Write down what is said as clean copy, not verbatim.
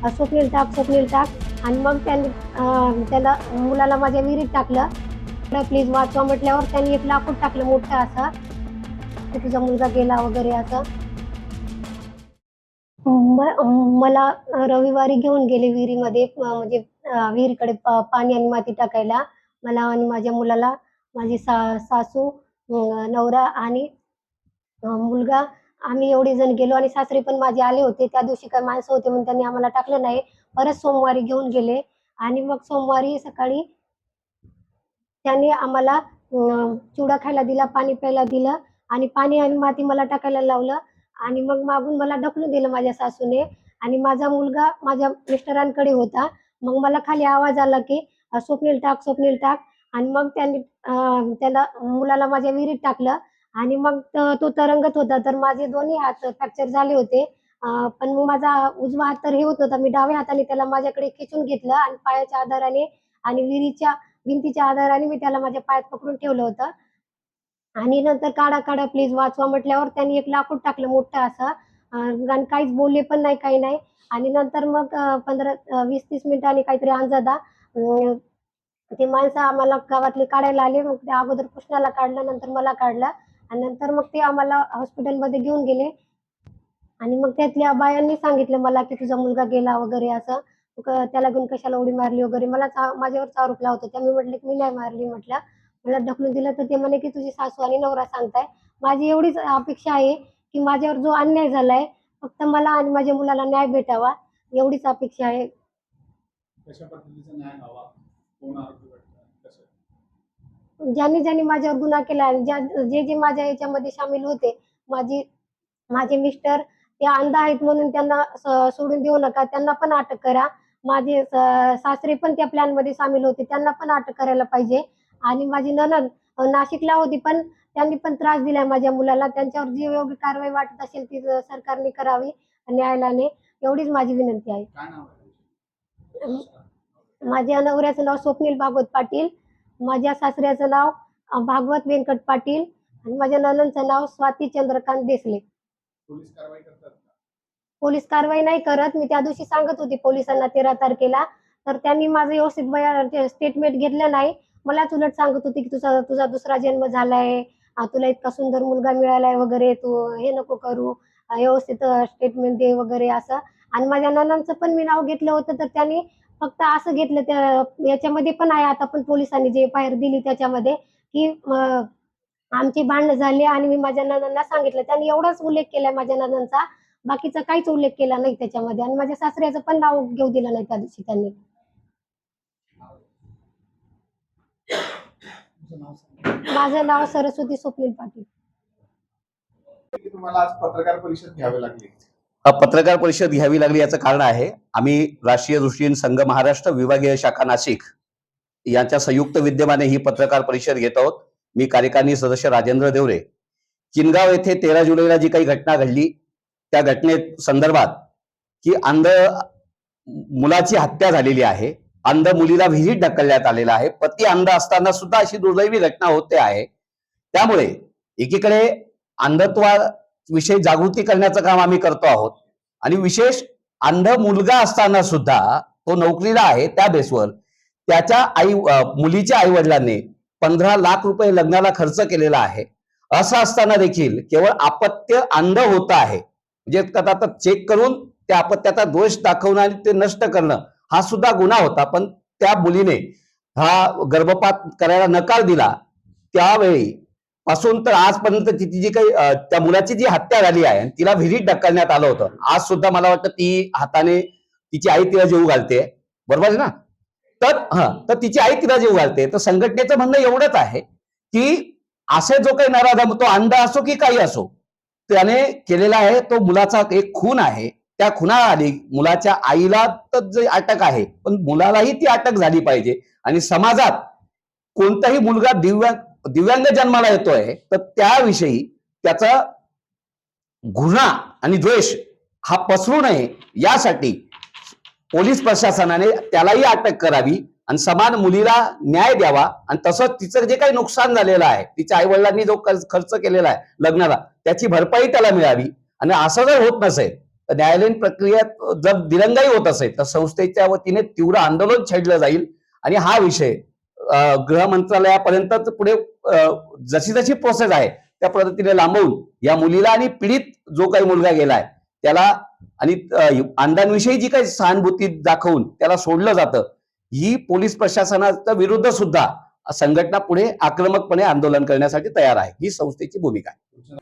स्वप्नील टाक, स्वप्नील टाक. आणि मग त्यांनी त्याला मुलाला माझ्या विहिरीत टाकलं. प्लीज वाचवा म्हटल्यावर त्यांनी एक लाकूड टाकलं मोठं असं, की तुझा मुलगा गेला वगैरे असं. मला रविवारी घेऊन गेले विहिरीमध्ये, म्हणजे विहिरीकडे पाणी आणि माती टाकायला. मला आणि माझ्या मुलाला, माझी सासू, नवरा आणि मुलगा, आम्ही एवढे जण गेलो आणि सासरे पण माझे आले होते. त्या दिवशी काही माणसं होते म्हणून त्यांनी आम्हाला टाकलं नाही. परत सोमवारी घेऊन गेले आणि मग सोमवारी सकाळी त्यांनी आम्हाला चिवडा खायला दिला, पाणी प्यायला दिलं आणि पाणी आणि माती मला टाकायला लावलं आणि मग मागून मला ढकलून दिलं माझ्या सासूने. आणि माझा मुलगा माझ्या मिस्टरांकडे होता. मग मला खाली आवाज आला, की "स्वप्नील टाक, स्वप्नील टाक." आणि मग त्यांनी त्याला मुलाला माझ्या विहिरीत टाकलं आणि मग तो तरंगत होता. तर माझे दोन्ही हात फ्रॅक्चर झाले होते. पण मग माझा उजवा हात तर हे होत होता. मी डाव्या हाताने त्याला माझ्याकडे खेचून घेतलं आणि पायाच्या आधाराने आणि विहिरीच्या भिंतीच्या आधाराने मी त्याला माझ्या पायात पकडून ठेवलं होतं. आणि नंतर "काढा, काढा प्लीज वाचवा" म्हटल्यावर त्यांनी एक लाकूड टाकलं मोठं असं, आणि काहीच बोलले पण नाही, काही नाही. आणि नंतर मग 20-30 मिनिटांनी काहीतरी अंदाजा ते माणसं आम्हाला गावातले काढायला आले. मग ते अगोदर कृष्णाला काढलं, नंतर मला काढलं आणि नंतर मग ते आम्हाला हॉस्पिटलमध्ये घेऊन गेले. आणि मग त्यातल्या बायांनी सांगितलं मला, की "तुझा मुलगा गेला" वगैरे असं. "त्याला घेऊन कशाला उडी मारली" वगैरे माझ्यावरच आरोप लावत होत्या. मी म्हटले, की "मी नाही मारली" म्हटलं. "मला ढकलून दिलं." तर ते म्हणे, की "तुझी सासू आणि नवरा सांगताय." माझी एवढीच अपेक्षा आहे, की माझ्यावर जो अन्याय झालाय, फक्त मला आणि माझ्या मुलाला न्याय भेटावा, एवढीच अपेक्षा आहे. कशा पद्धतीचा न्याय हवा? कोण आरोपी भेटला? कसं? ज्यांनी माझ्यावर गुन्हा केला आणि जे माझ्या याच्यामध्ये सामील होते, माझे मिस्टर ते अंध आहेत म्हणून त्यांना सोडून देऊ नका. त्यांना पण अटक करा. माझे सासरे पण त्या प्लॅनमध्ये सामील होते. त्यांना पण अटक करायला पाहिजे. आणि माझी नणंद नाशिकला होती, पण त्यांनी पण त्रास दिलाय माझ्या मुलाला. त्यांच्यावर जी योग्य कारवाई वाटत असेल ती सरकारने करावी, न्यायालयाने. एवढीच माझी विनंती आहे. काय नाव आहे अं, तुझं? माझ्या नवऱ्याचं नाव स्वप्नील भागवत पाटील. माझ्या सासऱ्याचं नाव भागवत व्यंकट पाटील आणि माझ्या नणंदचं नाव स्वाती चंद्रकांत देसले. पोलीस कारवाई करतात का? पोलीस कारवाई नाही करत. मी त्या दिवशी सांगत होते पोलिसांना 13 तारखेला, तर त्यांनी माझं व्यवस्थित स्टेटमेंट घेतलं नाही. मलाच उलट सांगत होते, की "तुझा तुझा दुसरा जन्म झालाय, तुला इतका सुंदर मुलगा मिळालाय वगैरे, तू हे नको करू, व्यवस्थित स्टेटमेंट दे" वगैरे असं. आणि माझ्या नणंदचं पण मी नाव घेतलं होतं, तर त्यांनी फक्त असं घेतलं, त्या याच्यामध्ये पण आहे आता पण पोलिसांनी जी एफ-आय-आर दिली त्याच्यामध्ये, की आमची भांडणं झाली आणि मी माझ्या नणंदला सांगितलं. त्यांनी एवढाच उल्लेख केलाय माझ्या नणंदचा, बाकीचा काहीच उल्लेख केला नाही त्याच्यामध्ये. आणि माझ्या सासऱ्याचं पण नाव घेऊ दिलं नाही त्या दिवशी त्यांनी. तुझं नाव सांग. माझं नाव सरस्वती स्वप्नील पाटील. की तुम्हाला आज पत्रकार परिषद घ्यावी लागली. पत्रकार परिषद घ्यावी लागली याचं कारण आहे, आम्ही राष्ट्रीय दृष्टीहीन संघ महाराष्ट्र विभागीय शाखा नाशिक यांच्या संयुक्त विद्यमाने ही पत्रकार परिषद घेत आहोत. मी कार्यकारिणी सदस्य राजेंद्र देवरे. किनगाव येथे 13 जुलैला जी काही घटना घडली त्या घटनेत संदर्भात की अंध मुलाची हत्या झालेली आहे, अंध मुलीला विहिरीत ढकलण्यात आलेला आहे, पती अंध असताना सुद्धा अशी दुर्दैवी घटना होते आहे. त्यामुळे एकीकडे अंधत्वा विषयी जागृती करण्याचं काम आम्ही करतो आहोत आणि विशेष अंध मुलगा असताना सुद्धा तो नोकरीला आहे, त्या बेसवर त्याच्या मुलीच्या आई वडिलांनी 15 लाख रुपये लग्नाला खर्च केलेला आहे. असं असताना देखील केवळ अपत्य अंध होत आहे, म्हणजे आता चेक करून त्या अपत्याचा दोष दाखवणं आणि ते नष्ट करणं हा सुद्धा गुन्हा होता. पण त्या मुलीने हा गर्भपात करायला नकार दिला त्यावेळी पासून तर आजपर्यंत तिची जी काही त्या मुलाची जी हत्या झाली आहे तिला विहिरीत ढकलण्यात आलं होतं. आज सुद्धा मला वाटतं ती हाताने तिची आई तिला जीव घालते, बरोबर आहे ना? तर तिची आई तिला जीव घालते. तर संघटनेचं म्हणणं एवढंच आहे की असे जो काही नराधम, तो अंध असो की काही असो, त्याने केलेला आहे तो मुलाचा एक खून आहे. त्या खुनाआधी मुलाच्या आईला तर जे अटक आहे, पण मुलालाही ती अटक झाली पाहिजे. आणि समाजात कोणताही मुलगा दिव्यांग जन्माला येतोय तर त्याविषयी त्याचा गुन्हा आणि द्वेष हा पसरू नये यासाठी पोलीस प्रशासनाने त्यालाही अटक करावी आणि समान मुलीला न्याय द्यावा. आणि तसंच तिचं जे काही नुकसान झालेलं आहे, तिच्या आई वडिलांनी जो खर्च केलेला आहे लग्नाला, त्याची भरपाई त्याला मिळावी. आणि असं जर होत नसेल न्यायालयीन प्रक्रियेत जर दिरंगाई होत असेल तर संस्थेच्या वतीने तीव्र आंदोलन छेडलं जाईल आणि हा विषय गृह मंत्रालयापर्यंत पुढे जशी जशी प्रोसेस आहे त्या पद्धतीने लांबवून या मुलीला आणि पीडित जो काही मुलगा गेलाय त्याला आणि अण्णांविषयी जी काही सहानुभूती दाखवून त्याला सोडलं जातं, ही पोलीस प्रशासनाच्या विरुद्ध सुद्धा संघटना पुढे आक्रमकपणे आंदोलन करण्यासाठी तयार आहे. ही संस्थेची भूमिका आहे.